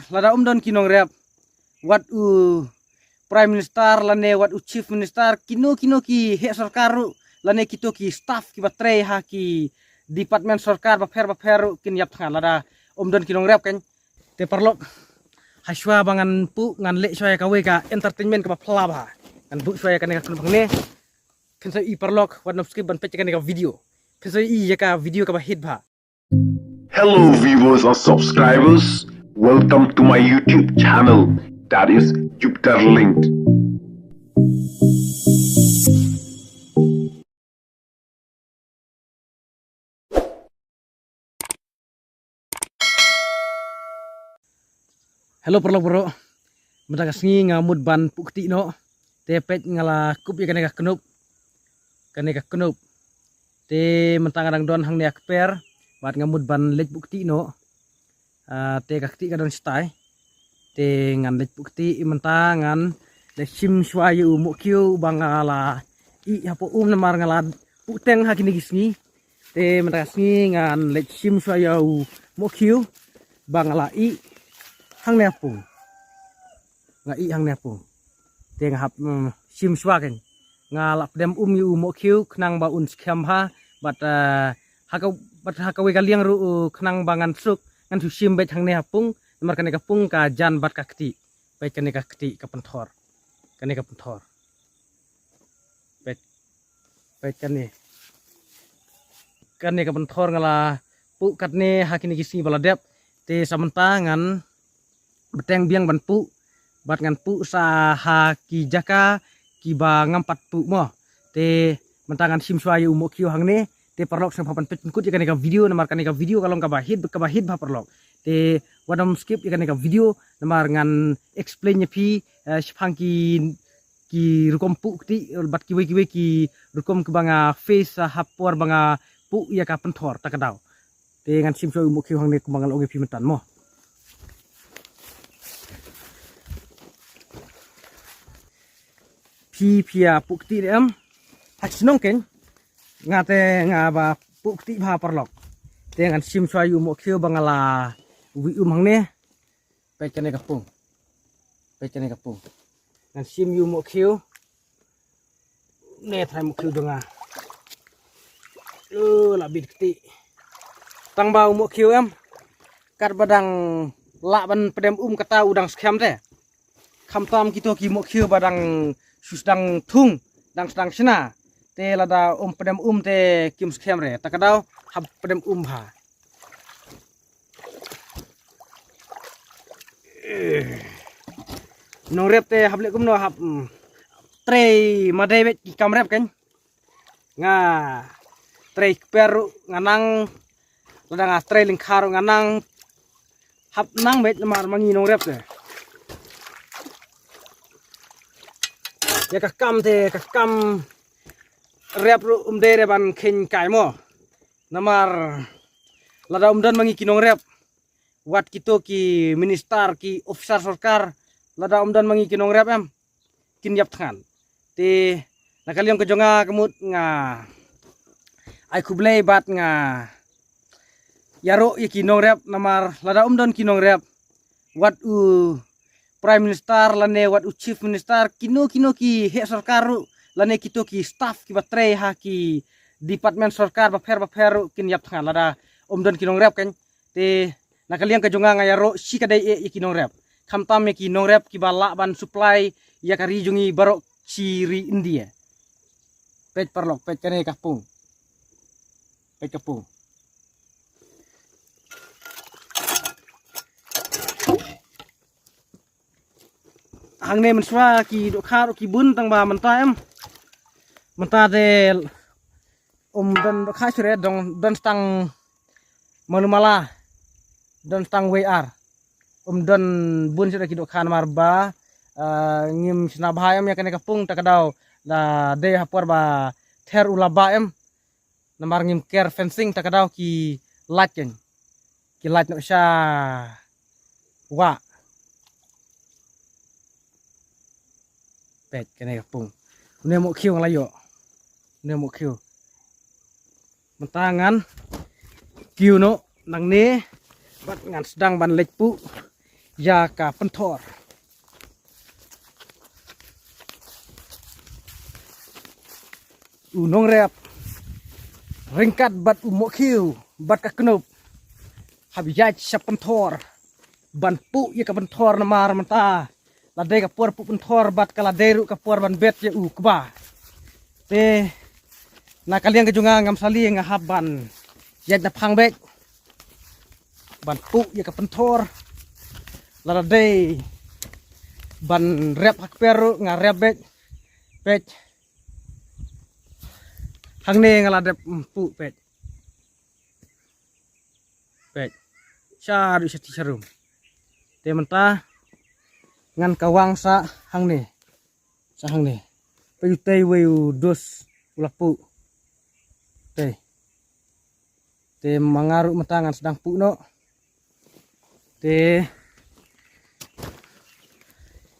lada don kinong rep wat prime minister lane wat chief minister kino ki he sarkaru lane kito ki staff ki batre ha ki department sarkar ba fer kin yap tha lada don kinong rep kan te perlok haswa bangan pu ngan le soya kawe ka entertainment ka phla ba kan bu soya kan kan bangne kan i perlok wat skip ban pecah kan video kan i ka video ka hit ba. Hello viewers or subscribers, welcome to my YouTube channel, that is Jupiter Linked. Hello bro, mata kasngi ngamud ban pukti no, tepet ngala kup ya kaneka kenup, te mentangadang don hang niak per. Bat ngamud ban lej bukti no te kakti kadon stai te ngan lej bukti mentangan le sim swayu mukyu bangala I hapo namar ngala puteng hakini gisni te mentasni ngan lej sim swayu mukyu bangala I hang nepung nga I hang nepung te ngahap sim swaken ngala dem yu mukyu knang ba un skam ha bat hakawe kaliang ru kenang bangan suk ngan su sim bet hang ne hapung nomor kane kapung ka jan bat kakti bet kane kakti ka penthor bet kane ka penthor ngala pu katne hakini gisi baladep te samantangan beteng biang ban pu bat ngan pu sa haki jaka ki ba ngampat pu mo te mentangan sim swayu mo kyo hang ne te perlok sang papan pet kut ikan video namar kan video kalau kabahid ba perlok te wadam skip ikan video namar ngan explain nya pi sipang ki rukom pu ti bat kiwe ki rukom ke banga face hapor banga pu ya ka penthor takadau te ngan sim so umuk hang ne kumangal oge pi metan mo pia pu ti em hak sinong ken ngate ngaba pukti ba perlok dengan sim swayu mo kyo bangala wi hang ne pekane kapung ngan sim yu mo kyo ne thai mo kyo donga labit kti tang bau mo kyo em kar badang la ban pedem kata udang skam te khamtam kito ki mo kyo badang susdang thung dang sedang sina te lada pedem te kim skam re takadau hab pedem bha nong rep te hab le kum no hab tre madai bet ki kam rep kan nga tre peru nganang lada nga tre lingkar nganang hab nang bet mar mangi nong rep te ya kakam rep ru dere ban khen kai mo namar lada dan mangi kinong rep wat kito ki minister ki officer sarkar lada dan mangi kinong rep em kin yap than te nakaliam kejonga kemut nga ai kublei bat nga yaro ki kinong rep namar lada dan kinong rep wat prime minister lane wat chief minister kino ki he sarkaru lane kito ki staff ki batre ha ki department sarkar ba fer kin yap tha lada dan kinong rep kan te nakaliang ka jonga ngayaro si kadai kinong rep khamtam me kinong rep ki bala ban supply ya kari jungi barok ciri India pet perlok pet kane kapung hang ne menswa ki do kharo ki bun tang ba menta em menta de dan do kha sure dong dan stang malumala dan stang WR dan bun sure ki do khan marba ngim sna bha em ya kane kapung takadau la de hapor ba ther ulaba em namar ngim care fencing takadau ki light no sha wa pet kene kapung ne mo khiu nglayo ne mo khiu mentangan kiu no nang ne bat ngan sedang ban lek pu ya ka pentor unong rep ringkat bat umok kiu bat ka kenup habijat sa pentor ban pu ya ka pentor namar menta ladai ka por pu pentor bat kala deru ka por ban bet ya ukba te na kalian ke junga ngam sali nga haban yat na pangbek ban pu ya ka pentor ladai ban rep hak peru nga rep bet pet hang ne ngaladep pu pet syadu syati syarum te menta ngan kawang sa hang ne payutay wayu dos ulah pu te mangaru mentangan sedang pu no te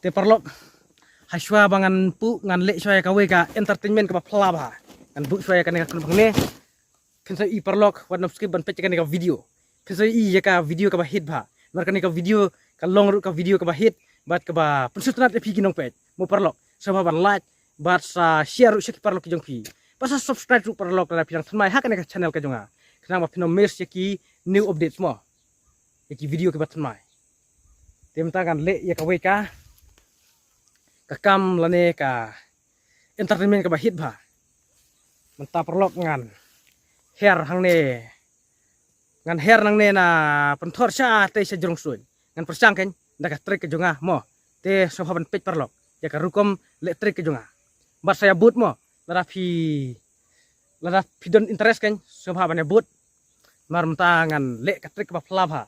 perlok haswa bangan pu ngan lek soya kawe ka entertainment ka pelaba kan bu soya kan ka ne kan i perlok wan skip ban pecah kan ka video kan i ya ka video ka hit ba mar kan ka video ka long ru ka video ka hit bat ka ba pensutnat e pigi nong pet mo perlok sama ban like bat sa share ru syaki perlok jong pi pas subscribe ru perlok la pirang tmai ha kan ka channel ka jonga kenang ba pino mes yaki new update semua yaki video ka bat tmai tem tangan le ya ka we ka kam lane ka entertainment ka ba hit ba menta perlok ngan hair hang ne ngan hair nang ne na pentor sya te sa jrong sun ngan persang ken da ka trek ke jonga mo te so ban pet perlok ya ka rukom le trek ke jonga bat saya but mo lada fi don interest ken so ban but mar menta ngan le ka trek ba plaba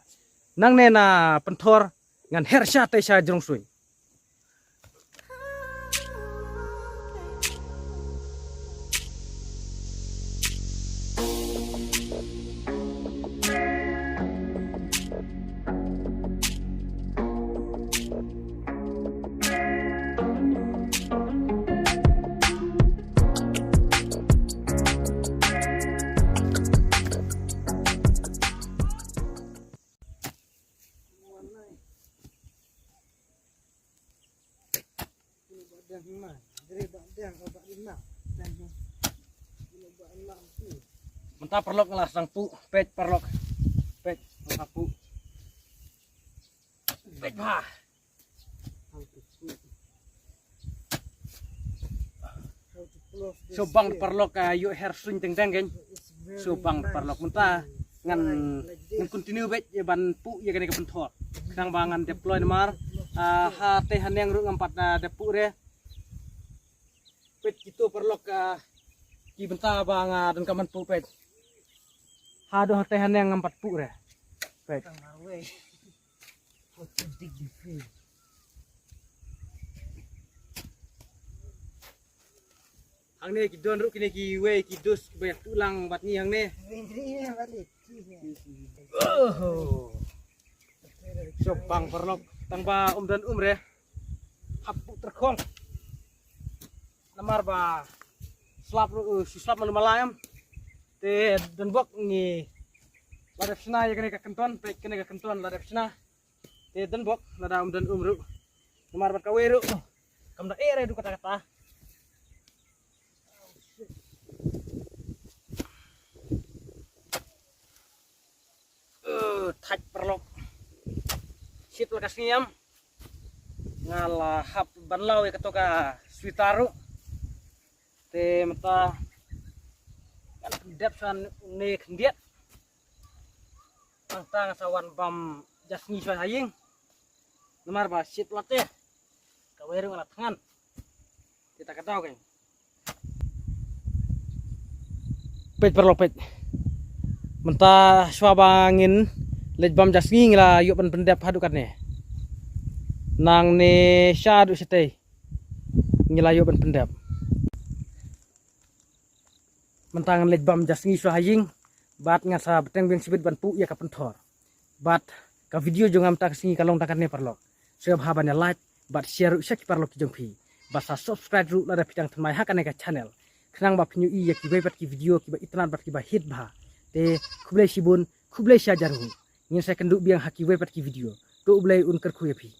nang ne na pentor ngan hair sya te sa jrong sun menta perlok ngelasang pu pet perlok pet pu pet bah so bang perlok yuk hair swing teng teng gen so bang perlok menta ngan continue bet ya ban pu ya kan ka pentor nang bangan deploy namar ha te haneng ru ngampat na depu re pet gitu perlok ki benta bang dan kaman pu pet ha do te haneng ngampat pu re pet hang ne ki don ru kini ki we ki dus banyak tulang bat ni hang ne oh so bang perlok tang ba dan re hapu terkol namar ba slap manu malayam te dan bok ni ladap sna ya kene ka kenton pek kene ka kenton ladap sna te dan bok lada dan ru namar ba kaweru kam da ere du kata-kata thaj perlok sit lakas niam ngala hap banlaw ya katoka switaru te mata kan dep san ne khndiet tang sawan bam jasni swa haying nomor ba sit late kaweru ngala tangan kita katau kan pet perlopet menta swabangin lejbam jasni ngila yuk ban pendep hadukan ne nang ne syadu sete ngila yuk ban pendep mentangan lejbam jasni swahaying bat ngasa beteng beng sibit ban pu ya ka pentor bat ka video jongam tak singi kalong takan ne perlok sebab habanya like bat share syaki perlok jong pi basa subscribe ru lada pitang tmai hakane ka channel khnang ba pnyu i ya ki bai bat ki video ki ba itnan bat ki ba hit ba te khublai sibun khublai sya jaru ngin sa kendu biang haki bai bat ki video तो उबले उनकर खुए भी